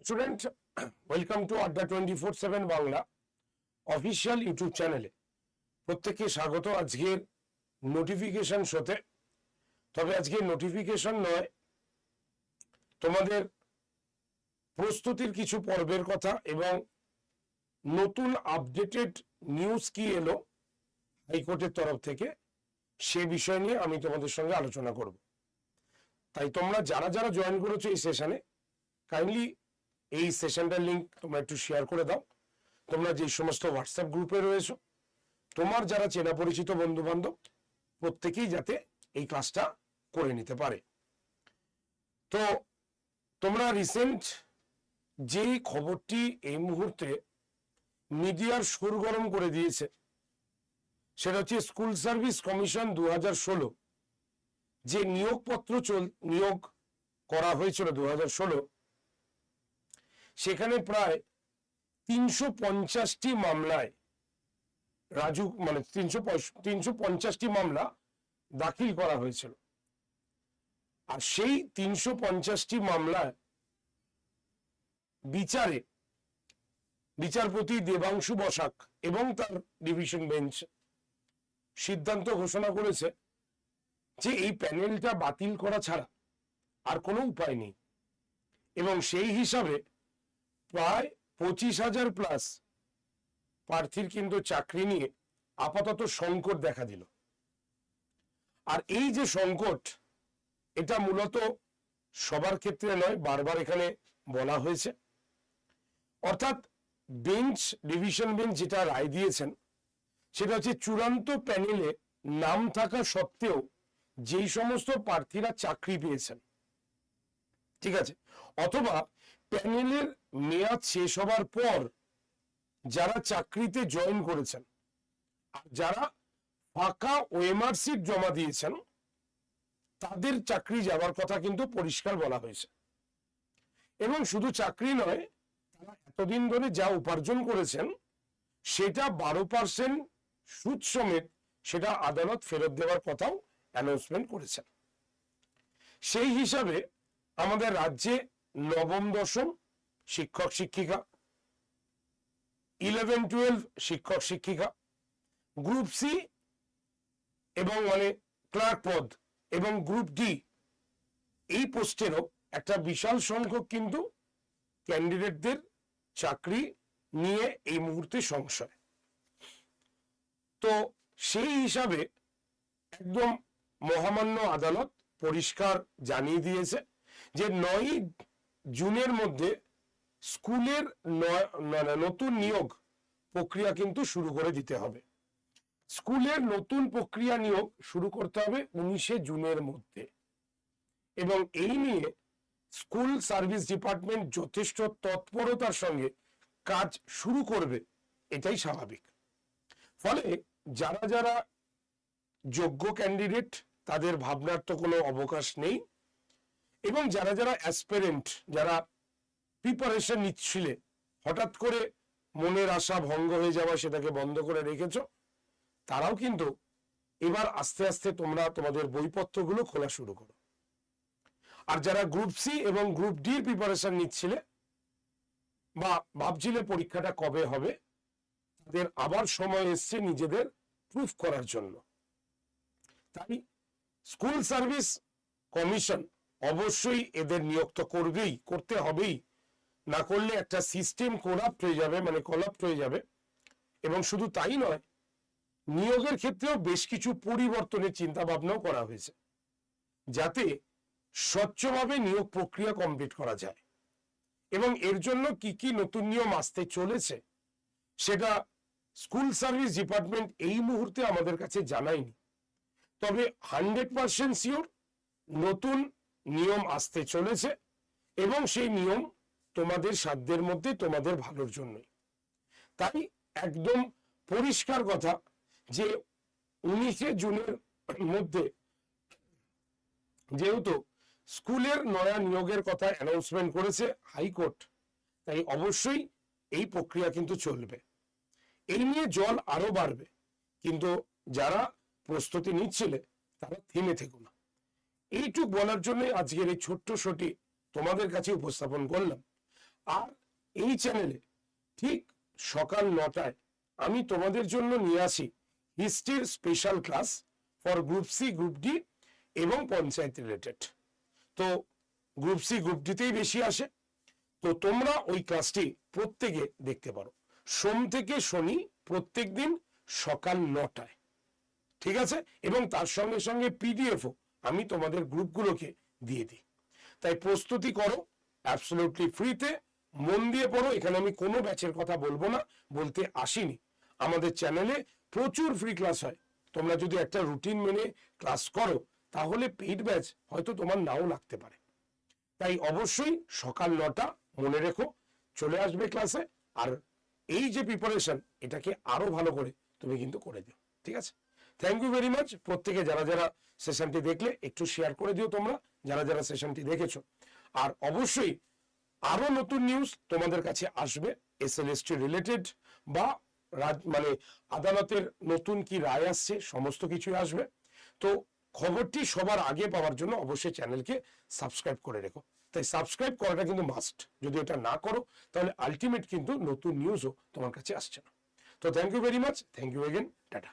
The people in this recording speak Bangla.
স্টুডেন্ট, ওয়েলকাম টু আড্ডা 24/7 বাংলা অফিসিয়াল ইউটিউব চ্যানেলে প্রত্যেককে স্বাগত। আজকের নোটিফিকেশন শোতে, তবে আজকে নোটিফিকেশন নয়, তোমাদের প্রস্তুতির কিছু পর্বের কথা এবং নতুন আপডেটেড নিউজ কি এলো হাইকোর্টের তরফ থেকে সে বিষয় নিয়ে আমি তোমাদের সঙ্গে আলোচনা করব। তাই তোমরা যারা যারা জয়েন করেছো এই সেশনে, কাইন্ডলি এই সেশনটার লিঙ্ক তোমরা একটু শেয়ার করে দাও। তোমরা যে সমস্ত হোয়াটসঅ্যাপ গ্রুপে রয়েছো, তোমার যারা চেনা পরিচিত বন্ধু বান্ধব প্রত্যেকেই যাতে এই ক্লাসটা করে নিতে পারে। তো তোমরা রিসেন্ট যে খবরটি এই মুহূর্তে মিডিয়ার সুরগরম করে দিয়েছে সেটা হচ্ছে স্কুল সার্ভিস কমিশন 2016 যে নিয়োগপত্র নিয়োগ করা হয়েছিল 2016, সেখানে প্রায় 350টি মামলায় মানে 350টি মামলা দাখিল করা হয়েছিল। আর সেই 350টি মামলায় বিচারপতি দেবাংশু বসাক এবং তার ডিভিশন বেঞ্চ সিদ্ধান্ত ঘোষণা করেছে যে এই প্যানেলটা বাতিল করা ছাড়া আর কোনো উপায় নেই, এবং সেই হিসাবে প্রায় 25,000 প্লাস প্রার্থীর কিন্তু চাকরি নিয়ে আপাতত সংকট দেখা দিল। আর এই যে সংকট, এটা মূলত সবার ক্ষেত্রে নয়, বারবার এখানে বলা হয়েছে। অর্থাৎ বেঞ্চ, ডিভিশন বেঞ্চ যেটা রায় দিয়েছেন সেটা হচ্ছে চূড়ান্ত প্যানেলে নাম থাকা সত্ত্বেও যেই সমস্ত প্রার্থীরা চাকরি পেয়েছেন, ঠিক আছে, অথবা প্যানেলের মেয়াদ শেষ হবার পর যারা চাকরিতে জয়েন করেছেন আর যারা ফাঁকা ওএমআর সিট জমা দিয়েছেন তাদের চাকরি যাওয়ার কথা কিন্তু পরিষ্কার বলা হয়েছে। এবং শুধু চাকরি নয়, তারা এতদিন ধরে যা উপার্জন করেছেন সেটা 12% সুদ সমেত সেটা আদালত ফেরত দেওয়ার কথাও অ্যানাউন্সমেন্ট করেছেন। সেই হিসাবে আমাদের রাজ্যে নবম দশম শিক্ষক শিক্ষিকা, 11-12 শিক্ষক শিক্ষিকা, গ্রুপ সি এবং মানে ক্লার্ক পদ এবং গ্রুপ ডি এই পোস্টেরও একটা বিশাল সংখ্যক কিন্তু ক্যান্ডিডেটদের চাকরি নিয়ে এই মুহূর্তে সংশয়। তো সেই হিসাবে একদম মহামান্য আদালত পরিষ্কার জানিয়ে দিয়েছে যে 9 জুনের মধ্যে স্কুলের নতুন নিয়োগ প্রক্রিয়া কিন্তু শুরু করে দিতে হবে। স্কুলের নতুন প্রক্রিয়া নিয়োগ শুরু করতে হবে 19 জুনের মধ্যে, এবং এই নিয়ে স্কুল সার্ভিস ডিপার্টমেন্ট যথেষ্ট তৎপরতার সঙ্গে কাজ শুরু করবে, এটাই স্বাভাবিক। ফলে যারা যারা যোগ্য ক্যান্ডিডেট তাদের ভাবনার তো কোনো অবকাশ নেই, এবং যারা যারা অ্যাসপিরেন্ট, যারা প্রিপারেশন নিচ্ছিলে, হঠাৎ করে মনের আশা ভঙ্গ হয়ে যাওয়া সেটাকে বন্ধ করে রেখেছ, তারাও কিন্তু এবার আস্তে আস্তে তোমরা তোমাদের বইপত্রগুলো খোলা শুরু করো। আর যারা গ্রুপ সি এবং গ্রুপ ডির প্রিপারেশন নিচ্ছিলে বা ভাবছিলে পরীক্ষাটা কবে হবে, তাদের আবার সময় এসছে নিজেদের প্রুফ করার জন্য। তাই স্কুল সার্ভিস কমিশন অবশ্যই এদের নিয়োগ তো করতে হবেই, না করলে একটা সিস্টেম কলাপ্ট হয়ে যাবে। এবং শুধু তাই নয়, নিয়োগের ক্ষেত্রেও বেশ কিছু পরিবর্তনের চিন্তা ভাবনাও করা হয়েছে যাতে স্বচ্ছভাবে নিয়োগ প্রক্রিয়া কমপ্লিট করা যায়। এবং এর জন্য কি কি নতুন নিয়ম আসতে চলেছে সেটা স্কুল সার্ভিস ডিপার্টমেন্ট এই মুহূর্তে আমাদের কাছে জানায়নি, তবে 100% শিওর নতুন নিয়ম আসতে চলেছে, এবং সেই নিয়ম তোমাদের সাধ্যের মধ্যে, তোমাদের ভালোর জন্যই। তাই একদম পরিষ্কার কথা যে 19 জুনের মধ্যে যেহেতু স্কুলের নয়া নিয়োগের কথা অ্যানাউন্সমেন্ট করেছে হাইকোর্ট, তাই অবশ্যই এই প্রক্রিয়া কিন্তু চলবে। এই নিয়ে জল আরো বাড়বে, কিন্তু যারা প্রস্তুতি নিচ্ছিলে তারা থেমে থেকো না। এইটুক বলার জন্য আজকের এই ছোট্ট শোটি তোমাদের কাছে উপস্থাপন করলাম। আর এই চ্যানেলে ঠিক সকাল 9টায় আমি তোমাদের জন্য নিয়ে আসি হিস্ট্রির special class for group C, group D এবং পঞ্চায়েত রিলেটেড। তো গ্রুপ সি, গ্রুপ ডিতেই বেশি আসে। তো তোমরা ওই ক্লাসটি প্রত্যেকে দেখতে পারো, সোম থেকে শনি প্রত্যেক দিন সকাল 9টায়, ঠিক আছে? এবং তার সঙ্গে সঙ্গে পিডিএফও আমি তোমাদের গ্রুপগুলোকে দিয়ে দিই। তাই প্রস্তুতি করো, অ্যাবসলিউটলি ফ্রিতে, মন দিয়ে পড়ো। এখানে আমি কোনো ব্যাচের কথা বলবো না, বলতে আসিনি। আমাদের চ্যানেলে প্রচুর ফ্রি ক্লাস হয়, তোমরা যদি একটা রুটিন মেনে ক্লাস করো তাহলে পেইড ব্যাচ হয়তো তোমার নাও লাগতে পারে। তাই অবশ্যই সকাল 9টা মনে রেখো, চলে আসবে ক্লাসে। আর এই যে প্রিপারেশন, এটাকে আরো ভালো করে তুমি কিন্তু করে দিও, ঠিক আছে? Thank you very much. প্রত্যেকে যারা যারা সেশনটি দেখলে একটু শেয়ার করে দিও তোমরা, যারা যারা সেশনটি দেখেছো। আর অবশ্যই আরো নতুন নিউজ তোমাদের কাছে আসবে এসএলএসটি রিলেটেড, বা মানে আদালতের নতুন কি রায় আসছে, সমস্ত কিছুই আসবে। তো খবরটি সবার আগে পাওয়ার জন্য অবশ্যই চ্যানেলকে সাবস্ক্রাইব করে রেখো। তাই সাবস্ক্রাইব করাটা কিন্তু মাস্ট, যদি এটা না করো তাহলে আলটিমেট কিন্তু নতুন নিউজও তোমার কাছে আসছে না। তো thank you very much, thank you again, tata.